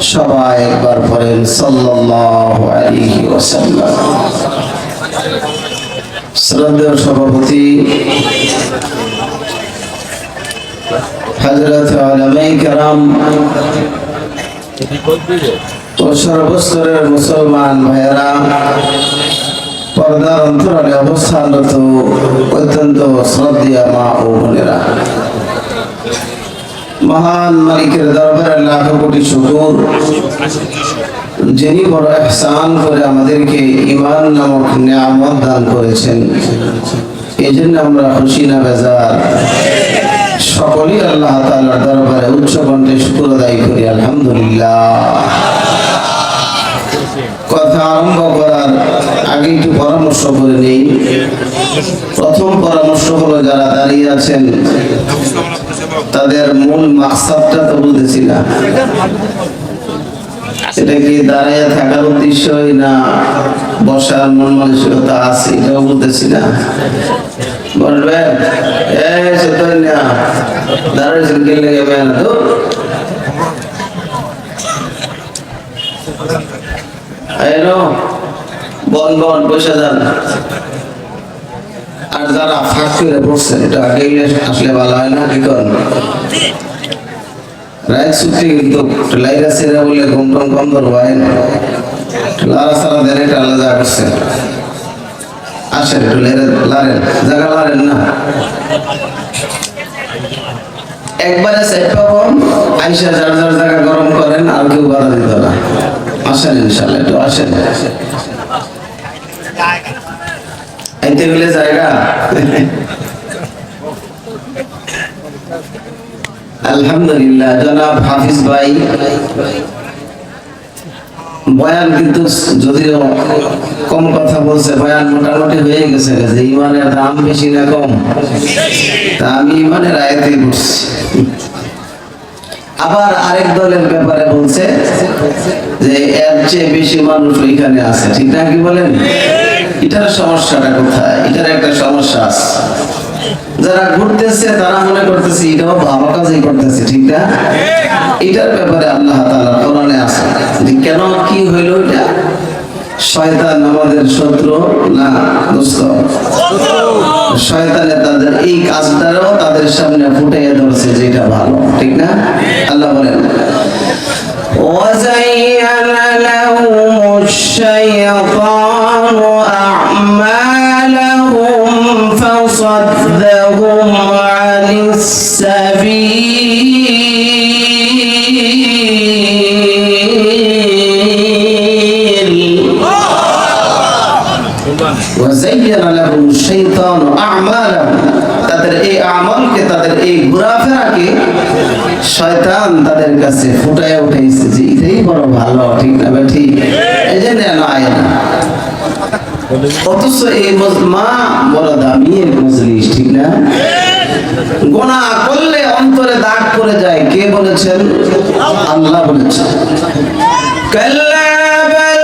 সবাই একবার পড়েন সাল্লাল্লাহু আলাইহি ওয়াসাল্লাম। শ্রদ্ধেয় সভাপতি হযরত উলামায়ে কেরাম ও সর্বস্তরের মুসলমান ভাইয়েরা, পর্দার অন্তরালে অবস্থানরত অত্যন্ত শ্রদ্ধেয় মা ও বোনেরা, মহান মালিকের দরবারে লাখ কোটি শুকর, যিনি বড় ইহসান করে আমাদেরকে ঈমান নামক নিয়ামত দান করেছেন। এই জন্য আমরা খুশি না বেজার? সকলেই আল্লাহ তাআলার দরবারে উচ্চ কণ্ঠে শুকর আদায় করি আলহামদুলিল্লাহ। কথা আরম্ভ করার আগে একটু পরামর্শ করে নেই। প্রথম পরামর্শ হলো, যারা দাঁড়িয়ে আছেন তাদের মূল মাকসাদটা তো বুঝেছি না। এটা কি দাঁড়িয়ে থাকার উদ্দেশ্যই না বসার মন মানসিকতা আছে, এটাও বুঝতেছি না। বলবেন দাঁড়িয়েছেন কি লেগে তো বন বন বসে যান। আর যারা ফাঁক করে পড়ছেন, এটা আগে আসলে ভালো হয় না? কি করেন রায় ছুটি কিন্তু লাইরা সেরা বলে ঘুম টম কম ধরবো লারা সারা দেন, এটা আলাদা করছে। আসেন একটু লারেন, জায়গা লারেন না, একবারে সেট পাবন আইসা যার যার জায়গা গরম করেন, আর কেউ বাধা দিত না। আসেন ইনশাল্লাহ, একটু আসেন। আইতে গেলে জায়গা আলহামদুলিল্লাহ। জনাব হাফিজ ভাই বয়ান কিন্তু যদিও কম কথা বলছে, বয়ান মোটামুটি হয়ে গেছে যে ইমানের দাম বেশি না কম। তা আমি ইমানের আয়াতেই বলছি। আবার আরেক দলের ব্যাপারে বলছে যে এর চেয়ে বেশি মানুষ ওইখানে আছে, ঠিক না? কি বলেন? এটার সমস্যাটা কোথায়? এটার একটা সমস্যা আছে। যারা ঘুরতেছে তারা মনে করতেছে এটাও ভালো কাজই করতেছে, ঠিক না? এটার ব্যাপারে আল্লাহ তাআলা কোরআনে আছে যে কেন কি হইল এটা। শয়তান আমাদের শত্রু না দোস্ত? শয়তানে তাদের এই কাজটাও তাদের সামনে ফুটিয়ে ধরছে যে এটা ভালো, ঠিক না? আল্লাহ বলেন ওয়াযায়্যানা লাহুমুশ শাইতানু আ'মালাহুম ফাসাদ্দাহুম আনিস সাবিল ওয়াযায়্যানা লাহুমুশ শাইতানু আ'মালাহুম। তাদের এই আমলকে, তাদের এই ঘোরাফেরাকে শয়তান তাদের কাছে ফুটায় উঠাইছে যে এটাই বড় ভালো, ঠিক না? ঠিক এই জন্য আয় না। অথচ এই মজমা বড় দামি এক মজলিস, ঠিক না? গুনাহ করলে অন্তরে দাগ পড়ে যায়। কে বলেছেন? আল্লাহ বলেছেন কাল্লা বাল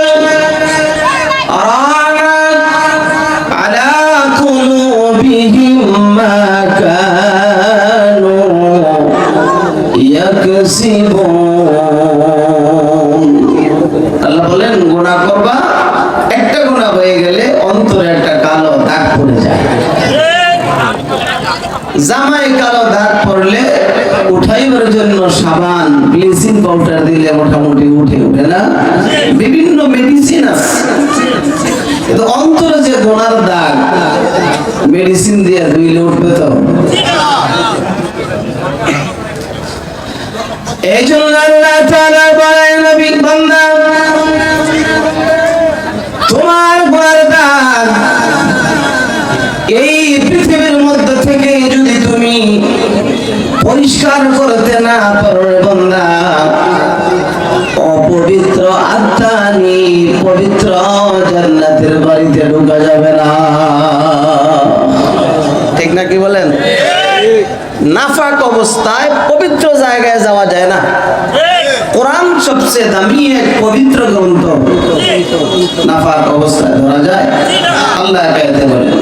রানা আলা কুলুবিহিম মা কানু ইয়াকসিবুন। আল্লাহ বলেন গুনাহ করবা, একটা গুনাহ হয়ে গেলে অন্তরে একটা কালো দাগ পড়ে যায়। জামায় কালো দাগ পড়লে উঠাইবার জন্য সাবান, ব্লিচিং পাউডার দিলে মোটামুটি উঠে না? বিভিন্ন মেডিসিন আছে, কিন্তু অন্তরে যে গুনার দাগ মেডিসিন দিয়ে ধুইলে উঠবে তো? এই জন্য আল্লাহ তাআলা বলেন, নবী বান্দা তোমার গুনার দাগ এই পৃথিবীর মধ্যে থেকে যদি তুমি পরিষ্কার করতে না পারো বান্দা, অপবিত্র আত্মা নিয়ে পবিত্র জান্নাতের বাড়িতে ঢোকা যাবে না, ঠিক না? কি বলেন? নাফাক অবস্থায় পবিত্র জায়গায় যাওয়া যায় না। কোরআন সবচেয়ে দামি এক পবিত্র গ্রন্থ, নাফাক অবস্থায় ধরা যায়? আল্লাহ আয়াতে বলেন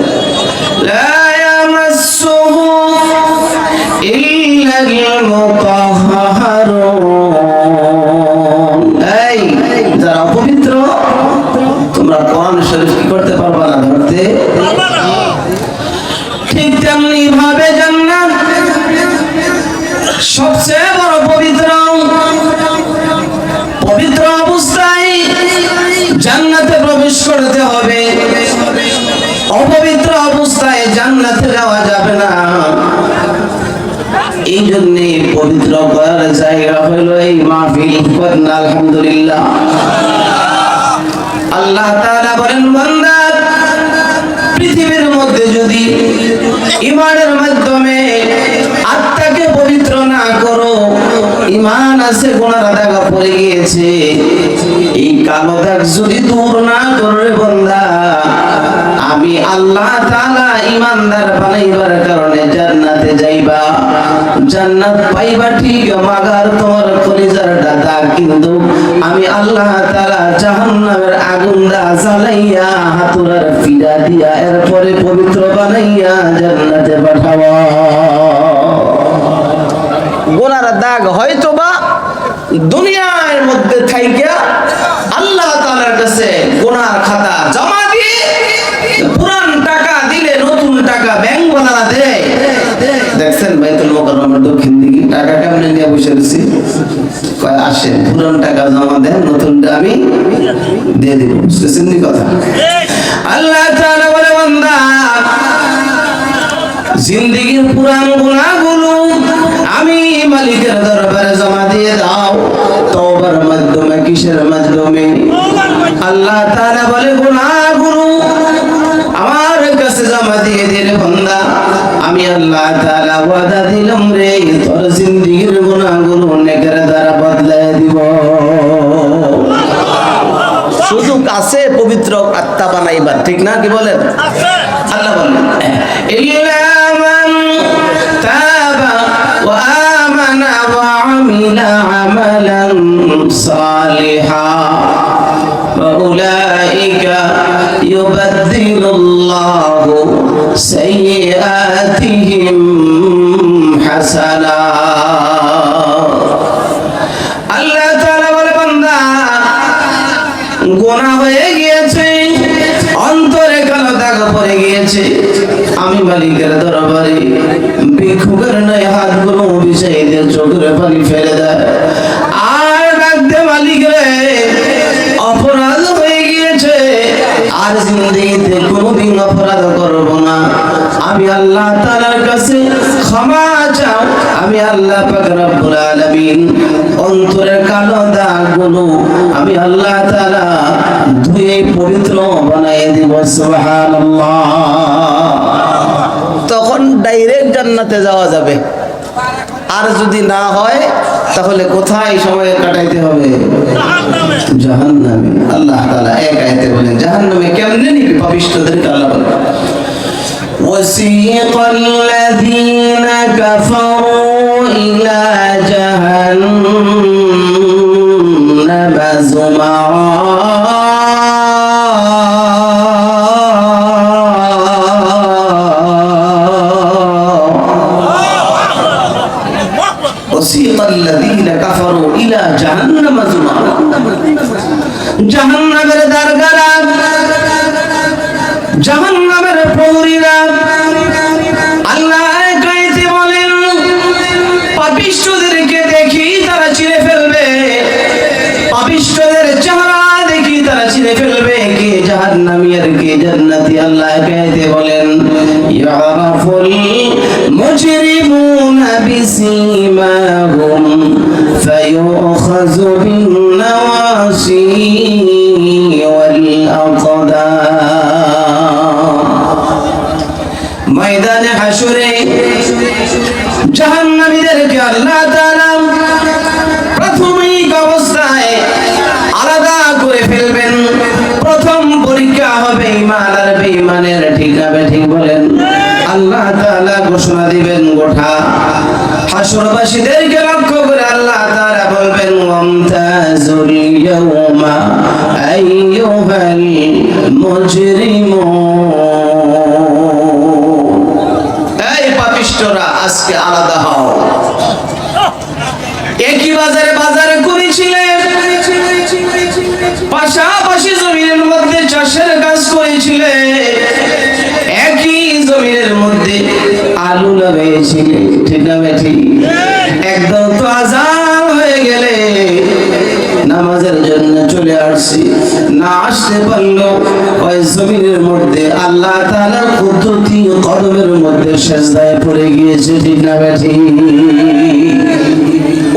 লা ইয়ামাসসুহু ইল্লাল মুতাহহারুন। করেন আলহামদুলিল্লাহ। আল্লাহ তাআলা বলেন, বান্দা পৃথিবীর মধ্যে যদি ঈমানের মাধ্যমে আত্মাকে পবিত্র না করো, ঈমান আছে গুনার দাগ পড়ে গিয়েছে, এই কালো দাগ যদি দূর না করে বান্দা, আমি আল্লাহ তাআলা ঈমানদার বানাইবার কারণে জান্নাতে যাইবা, জান্নাত পাইবা ঠিক, মাগার তোমার কলিজার দাদা কিন্তু আমি আল্লাহ তাআলা জাহান্নামের আগুন দা জ্বালাইয়া হাতুড়ার ফিরা দিয়া এরপরে পবিত্র বানাইয়া জান্নাতে পাঠাবো। গুনার দাগ হয়তোবা দুনিয়ার মধ্যে থাইকা আল্লাহ তাআলার কাছে গুনার খাতা জমা দিয়ে পুরান টাকা দিলে নতুন টাকা ব্যাংক বানানা দেয়। দেখছেন বাইতুল মুকাররমের দক্ষিণ দিকে টাকা কেমনে নিয়ে বসে রয়েছে, কয় আসে পুরান টাকা জমা দেন, নতুনটা আমি দিয়ে দিব। বুঝতেছেন নি কথা? আল্লাহ তাআলা বলে, বান্দা জিন্দেগীর পুরান গুনাহগুলো আমি মালিকের দরবারে জমা দিয়ে দাও। তওবার মাধ্যমে, কিসের মাধ্যমে? আল্লাহ তাআলা বলে, গুনাহগুলো আমার কাছে জমা দিয়ে দিলে বান্দা, আমি আল্লাহ তাআলা ওয়াদা দিলাম রে তোর জিন্দেগীর গুনাহগুলো নেকের দ্বারা বদলায় দিব। সুযোগ আছে পবিত্র আত্মা বানাইবার, ঠিক না? কি বলেন? আল্লাহ বলেন, ইল্লা মান তাবা ওয়া আমানা ওয়া আমিলা আমালান সালিহা ফাউলাইকা ইউবাদদিলুল্লাহু সাইয়্যাতিহিম হাসানাত। আল্লাহ তাআলা বলে, বান্দা গুনাহ হয়ে গিয়েছে, অন্তরে কালো দাগ পড়ে গিয়েছে, আমি মালিকের দরবারে ভিক্ষুকের ন্যায় হাতগুলো বিছাই দিয়ে চোখের পানি ফেলে দেয় আর ডাক দে, মালিক রে অপরাধ হয়ে গিয়েছে, আর জিন্দেগিতে কোনোদিন অপরাধ করব না, আমি আল্লাহ তাআলার কাছে ক্ষমা চাও। আমি আল্লাহ পাক রব্বুল আলামিন অন্তরের কালো দাগগুলো আমি আল্লাহ তাআলা ধুয়ে পবিত্র বানায় দিব। সুবহানাল্লাহ। তখন ডাইরেক্ট জান্নাতে যাওয়া যাবে। আর যদি না হয় তাহলে কোথায় সময় কাটাইতে হবে? জাহান্নামে। আল্লাহ তাআলা এক আয়াতে বলেন জাহান্নামে কেমনে নিবে পাপিষ্ঠদেরকে। আল্লাহ বলেন, وسيق الذين كفروا إلى جهنم زمرا وسيق الذين كفروا إلى جهنم زمرا জাহান্নামের দ্বারগারা, জাহান্নামের প্রহরীরা আল্লাহ গাইতে বলেন পাপিষ্ঠদেরকে দেখি তারা চিনে ফেলবে, পাপিষ্ঠদের চেহারা দেখি তারা চিনে ফেলবে কে জাহান্নামী আর কে জান্নাতি। আল্লাহ গাইতে বলেন ইয়ারাফুল মুজরিমুনা বিসীমাহুম ফায়ুখাযু বিন নাওয়াসি ওয়াল আকদাম। ময়দানে হাসরে জাহান্নামীদেরকে আল্লাহ তাআলা প্রাথমিক অবস্থায় আলাদা করে ফেলবেন। প্রথম পরীক্ষা হবে ঈমান আর বেঈমানের, ঠিক না ঠিক বলেন? আল্লাহ তাআলা ঘোষণা দিবেন গোটা হাসরবাসীদেরকে লক্ষ্য করে আল্লাহ তাআলা বলবেন ওয়ামতাজুল ইয়াওমা আইয়ুহাল মুজরিমুন। এই পাপিষ্ঠরা আজকে আলাদা হও। একই বাজারে বাজারে করেছিলেন, পাশাপাশি জমিনের মধ্যে চাষের কাজ করেছিলেন, একই জমিনের মধ্যে আলু লাগাইছিলেন, ঠিক না ঠিক? একদম তো আযান হয়ে গেলে নামাজের জন্য চলে আসছি, না আসতে পারলো ওই জমিনের মধ্যে আল্লাহ তাআলার কুদরতি কদমের মধ্যে সিজদায় পড়ে গিয়েছে, ঠিক না ঠিক?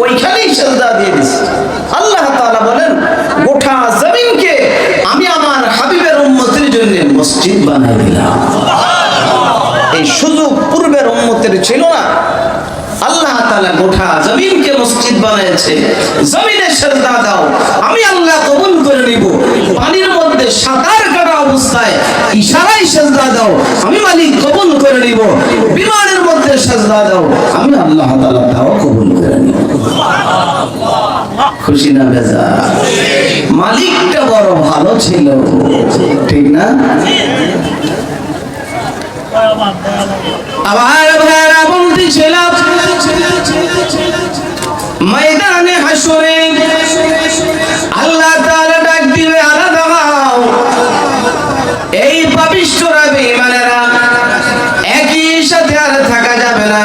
ওইখানেই সিজদা দিয়ে দিয়েছে। মসজিদ বানাই দিলাম। এই সুযোগ পূর্বের উম্মতের ছিল না। আল্লাহ তাআলা গোটা জমিনকে মসজিদ বানাইছে। জমিনে সিজদা দাও, আমি আল্লাহ কবুল করে নিব। পানির মধ্যে সাঁতার কাটা অবস্থায় ইশারায় সিজদা দাও, আমি মালিক কবুল করে নিব। বিমানের মধ্যে সিজদা দাও, আমি আল্লাহ তাআলা তাও কবুল করে নিব। খুশি না বেজার? মালিকটা বড় ভালো ছিল, ঠিক না? আবার ভাইরা বলতেছিলাম ময়দানে হাসরে আল্লাহ তাআলা ডাক দিবে, আলাদা হও। এই পাপিষ্ঠরা বেঈমানেরা একই সাথে আর থাকা যাবে না।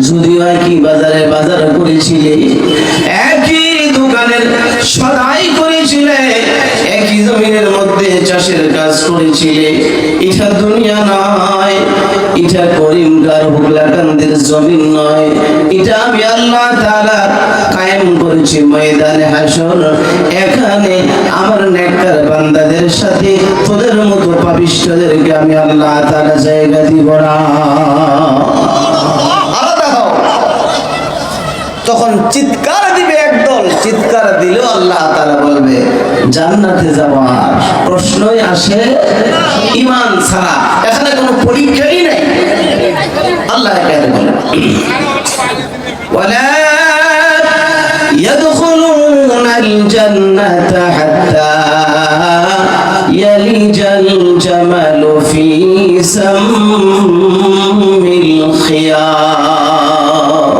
যদিও একই বাজারে বাজার করেছিলে, একই দোকানের সদাই করেছিলে, একই জমিনের মধ্যে চাষের কাজ করেছিলে, এটা দুনিয়া নয়, এটা করিমগার হুগলাকান্দের জমিন নয়, এটা আমি আল্লাহ তাআলা কায়েম করেছি ময়দানে হাসর। এখানে আমার নেককার বান্দাদের সাথে তোদের মতো পাপিষ্ঠদেরকে আমি আল্লাহ তাআলা জায়গা দিব না। আলাদা হও। তখন চিৎকার দিবে একদল, চিৎকার দিলেও আল্লাহ তাআলা বলবে জান্নাতে যাওয়ার প্রশ্নই আসে ঈমান ছাড়া। এখানে কোনো পরীক্ষাই নাই। আল্লাহ এখানে বলেন ওয়ালা ইয়াদখুলুনাল জান্নাতা হাত্তা ইয়ালিজাল জামালু ফি সাম্মিল খিয়ার।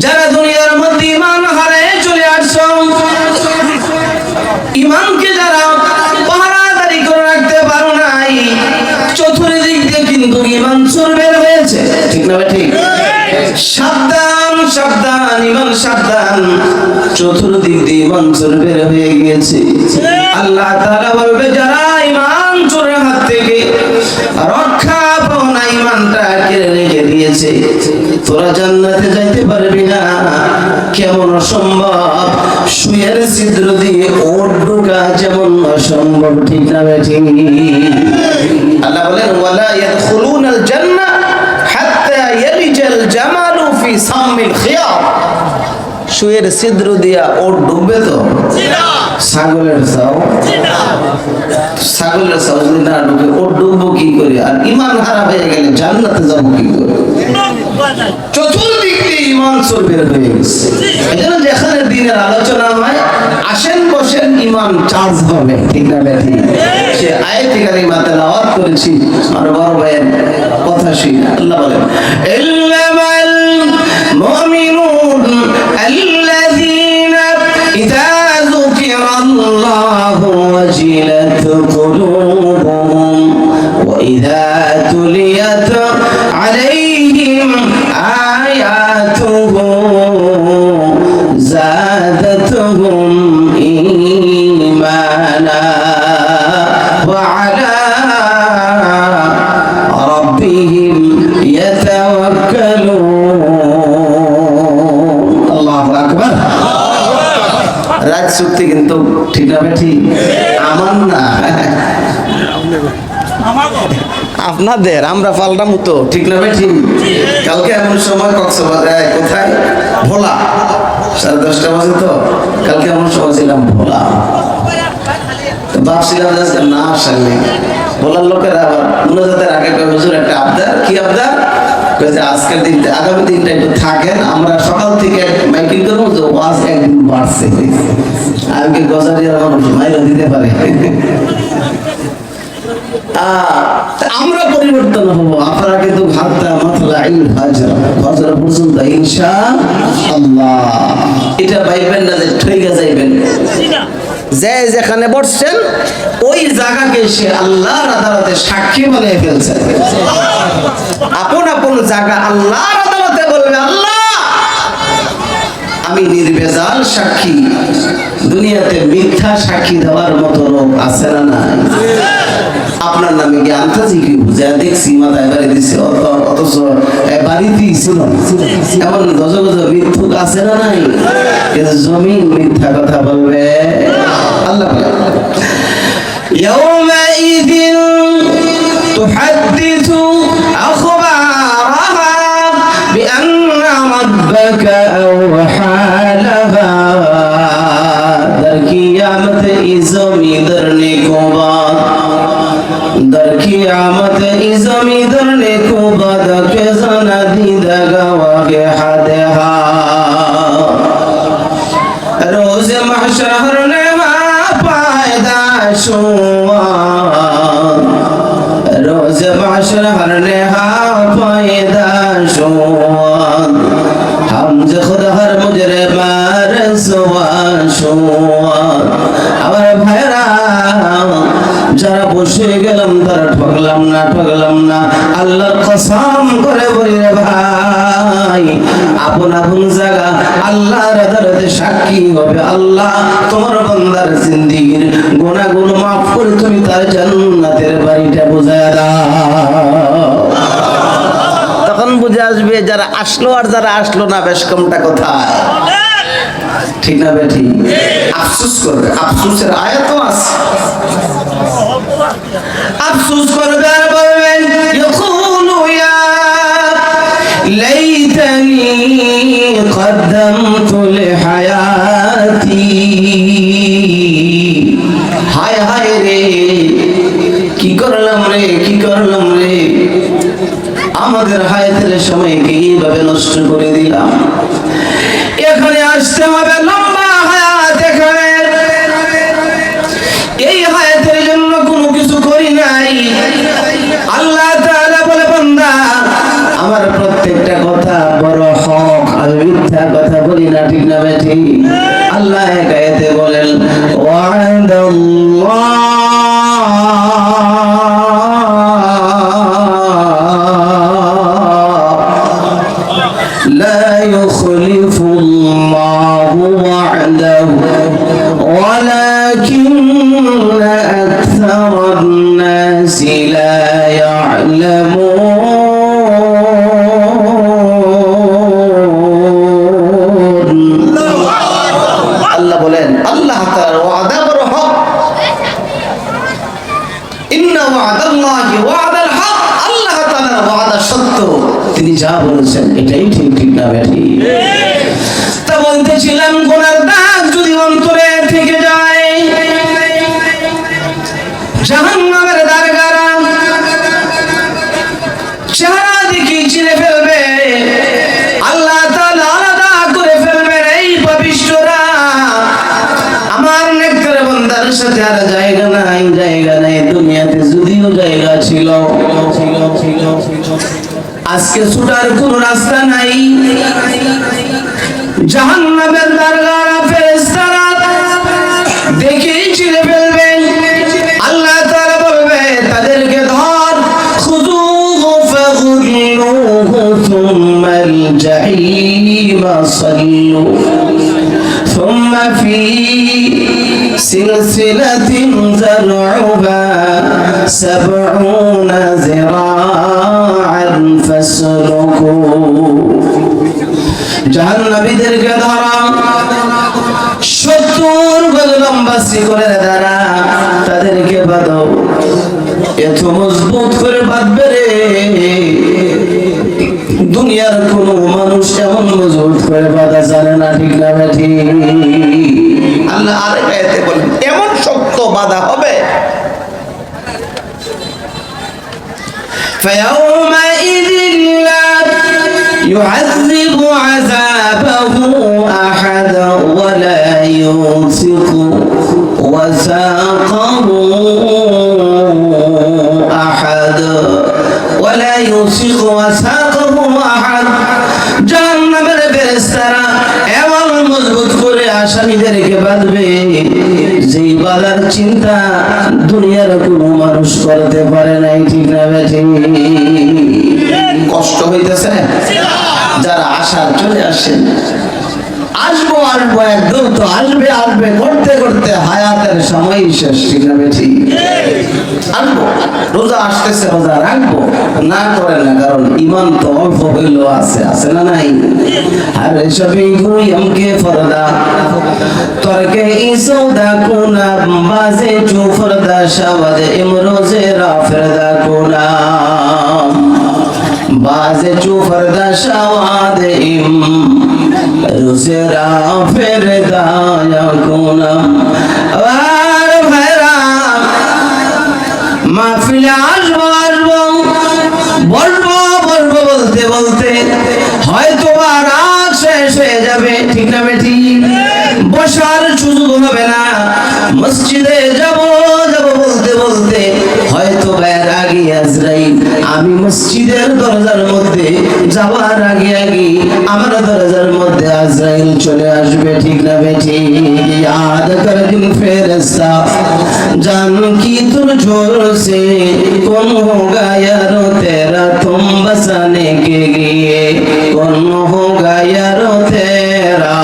যারা দুনিয়ার মধ্যে ঈমান হারিয়ে চলে আসছো, ঈমানকে যারা পাহারাদারি করে রাখতে পারো নাই, চতুর্দিক দিয়ে কিন্তু ঈমান চোর বের হয়েছে, ঠিক না ঠিক? সাবধান সাবধান, ঈমান সাবধান, চতুর্দিক দিয়ে ঈমান চোর বের হয়ে গিয়েছে। আল্লাহ তাআলা বলবে যারা ঈমান চোরের হাত থেকে রক্ষা পাও না, ঈমানটা কেড়ে রেখে দিয়েছে, তোরা জান্নাতে যাইতে পারবি না। কেমন অসম্ভব? সুয়ের ছিদ্র দিয়ে ওট ঢোকা যেমন অসম্ভব, ঠিক না ঠিক? আল্লাহ বলেন ওয়ালা ইয়াদখুলুনাল জান্নাহ হাত্তা ইয়ালিজাল জামালু ফি সাম্মিল খিয়ার। সুয়ের ছিদ্র দিয়া ওট ঢুকবে তো? ছাগলের চাও, ছাগলের চাও যদি না ঢুকে ওট ঢুকবো কি করে? আর ঈমান হারা হয়ে গেলে জান্নাতে যাবো কি করে? চতুর্দিক দিয়ে ঈমান চোর বের হয়ে গেছে। এজন্য যেখানে দিনের আলোচনা হয় আসেন বসেন, ঈমান চার্জ হবে, ঠিক না ঠিক? সে আয়াতে কারিমা তেলাওয়াত করেছি, আর বড় ভাইয়ের কথা শুনি। আল্লাহ বলেন ইল্লামাল মুমিনুন আল্লাযীনা ইযা যুকিরাল্লাহু ওয়াজিলাত কুলুবুহুম ওয়া ইযা তুলিয়াত আলাইহিম আয়াতুহু زادتهم إيمانا وعلى ربهم يتوكلون الله أكبر। রাজ চুক্তি কিন্তু ঠিক না ঠিক? আমার না, আপনাদের, আমরা পাল্টাম তো, ঠিক না ঠিক? কালকে এমন সময় কক্সবাজার কোথায় ভোলা 10:30 বাজে তো, কালকে এমন সময় ছিলাম ভোলা, ভাবছিলাম আজকে না আসলে ভোলার লোকেরা আবার মুনাজাতের আগে হুজুর একটা আবদার, কি আবদার? আজকের দিনটা আগামী দিনটা একটু থাকেন, আমরা সকাল থেকে মাইকিং করবো যে ওয়াজ একদিন বাড়ছে। আমি কি গজারিয়ার মানুষ মাইরা দিতে পারে? আমরা পরিবর্তন হবো, আপনারা কিন্তু ফজর পর্যন্ত ইনশাআল্লাহ। এটা ভাইবেন না যে ঠইগা যাইবেন। যে যেখানে বসছেন ওই জায়গাকে সে আল্লাহর আদালতে সাক্ষী বানিয়ে ফেলছে। আপন আপন জায়গা আল্লাহর আদালতে বলবে আল্লাহ আমি নির্ভেজাল সাক্ষী। দুনিয়াতে মিথ্যা সাক্ষী দেওয়ার মতো লোক আছে না নাই? আপনার নামে কি আনতাছি কি বুঝে দেখছি মাথায় বাড়ি দিচ্ছে, অথচ বাড়িতেই ছিল। এমন গজ গজ মিথ্যুক আছে না নাই? কিন্তু জমিন মিথ্যা কথা বলবে। আল্লাহ يومئذ تحدث أخبارها بأن ربك أوحى لها در قیامت ازمی در نکوباد در قیامت ازمی در نکوباد که زن دیده گواه حدها روز محشر هر نما پیدا شواد روز محشر هر نما پیدا شواد हम जे खुद हर मुजरे मार सुवाशुआर আমার ভাইরা যারা বসে গেলাম তারা ঠকলাম না আল্লাহর কসম করে বলি রে ভাই আপন আপন জায়গা আল্লাহর আদালতে সাক্ষী হবে আল্লাহ তোমার বান্দার জিন্দেগীর গুনাহগুলো maaf করে তুমি তার জান্নাতের বাড়িটা বুঝায়া দাও তখন বুঝে আসবে যারা আসলো আর যারা আসলো না বেশ কমটা কোথায় ঠিক না বেঠি আফসোস করবে আফসোসের আয়াতও আছে আফসোস করবে আর বলবেন ইয়াকুলু ইয়া লাইতানি কদ্দামতু লিহায়াতি হায় হায় রে কি করলাম রে আমাদের হায়াতের সময়কে এইভাবে নষ্ট করে দিলাম এখানে আসতে হবে লম্বা হায়াত এখানে এই হায়াতের জন্য কোনো কিছু করি নাই আল্লাহ তাআলা বলে বান্দা আমার প্রত্যেকটা কথা বড় হক আর মিথ্যা কথা বলি না ঠিক না বেঠি আল্লাহ এক আয়াতে বলেন ওয়া'দাল্লাহ لا يخلف الله وعده ولكن أكثر الناس لا يعلمون الله بولين الله تعالى وعده برحق إن وعد الله وعد الحق الله تعالى وعد الشط তিনি যা বলেছেন এটাই ঠিক না বেঠি তা বলতেছিলাম গুনার দাগ যদি অন্তরে থেকে যায় জাহান্নামের দ্বারগারা চেহারা দেখি চিনে ফেলবে আল্লাহ তাআলা আলাদা করে ফেলবেন এই পাপিষ্ঠরা আমার নেককার বান্দার সাথে আর জায়গা নাই দুনিয়াতে যদিও জায়গা ছিল আজকে ছুটার কোন রাস্তা নাই জাহান্নামের দরগারা ফেরেশতারা দেখে চিনে ফেলবে আল্লাহ তাআলা বলবে তাদেরকে ধর খুযুহু ফাগুল্লুহু সুম্মাল জাহিম সাল্লু সুম্মা ফি সিলসিলাতিন যারউহা 70 যিরাআন ফাসলুকু জাহান্নামীদেরকে ধরা 70 গজ লম্বা শিকলের দ্বারা তাদেরকে বাঁধো এত মজবুত করে বাঁধবে রে দুনিয়ার কোনো মানুষ এমন মজবুত করে বাঁধা জানে না ঠিক না বেঠি আল্লাহ আরেক আয়াতে বলেন এমন শক্ত বাঁধা হবে فيومئذ لا يعذب عذابه أحد ولا يوثق وثاقه أحد ولا يوثق وثاقه أحد জাহান্নামের ফেরেশতারা এমন মজবুত করে আসামীদেরকে বাঁধবে যেই বাঁধার চিন্তা দুনিয়ার কোনো মানুষ করতে পারে নাই ঠিক না বেঠি কষ্ট হইতেছে যারা আশার চলে আসেন আসবো একদম তো আসবে করতে করতে হায়াতের সময় শেষ ঠিক না বেঠি আসবো রোজা আসতেছে রোজা রাখবো না করে না কারণ ঈমান তো অল্প হইলেও আছে না নাই আর এসবই গুই আমকে ফরদা তরকে ইসৌদা কুনা বাজে চুফরদা শাবাদ ইমরোজে রাফরদা কুনা বাজে চুফরদা শাবাদ ইমরোজে রাফরদা কুনা। আর ভাইরা মাহফিলে আসবো বলবো বলতে বলতে হয়তো রাত শেষ হয়ে যাবে, ঠিক না বেটি? বসার সুযোগ হবে না। মসজিদে যাব বলতে বলতে হয়তো এর আগে আজরাইল, আমি মসজিদের দরজার মধ্যে যাওয়ার আগে আমার দরজার মধ্যে আজরাইল চলে আসবে, ঠিক না বেটি? याद कर दिन फेरस्ता जान की तुर जोर से कौन होगा यारो तेरा तुम बसाने के लिए, कौन होगा यारो तेरा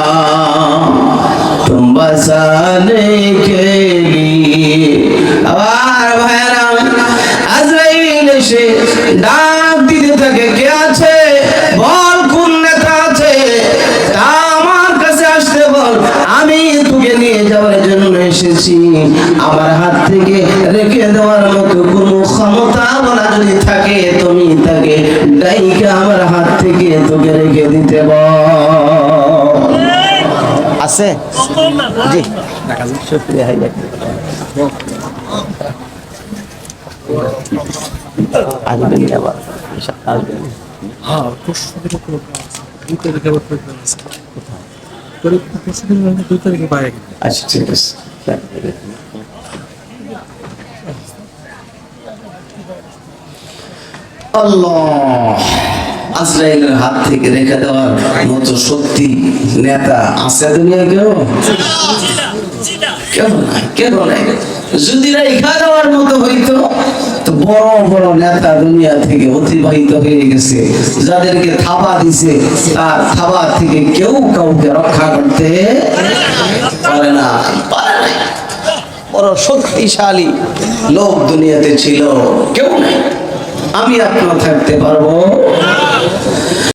तुम बसाने के लिए। আবার ভাইরা আজরাইল এসে ডাক দিতে থাকে, কে আছে বল, কোন নেতা আছে তা আমার কাছে আসতে বল, আমি তোকে নিয়ে যাওয়ার জন্য এসেছি। আমার হাত থেকে রেখে দেওয়ার মতো কোনো ক্ষমতা বলা যদি থাকে তুমি তাকে ডাইকে আমার হাত থেকে তোকে রেখে দিতে বল। আছে জি শুকরিয়া হাই আসবেন আবার আসবেন। হ্যাঁ দুই তারিখে আবার প্রোগ্রাম আছে, দুই তারিখে বাইরে। আচ্ছা ঠিক আছে। আল্লাহ, আজরাইলের হাত থেকে রেখে দেওয়ার মতো শক্তি নেতা আছে দুনিয়া কেউ? কেউ নাই। যদি রেখা দেওয়ার মতো হইতো তো বড় বড় নেতা দুনিয়া থেকে অতিবাহিত হয়ে গেছে, যাদেরকে থাবা দিছে তার থাবা থেকে কেউ কাউকে রক্ষা করতে পারে না। বড় শক্তিশালী লোক দুনিয়াতে ছিল, কেউ নাই। আমি আপনার থাকতে পারবো?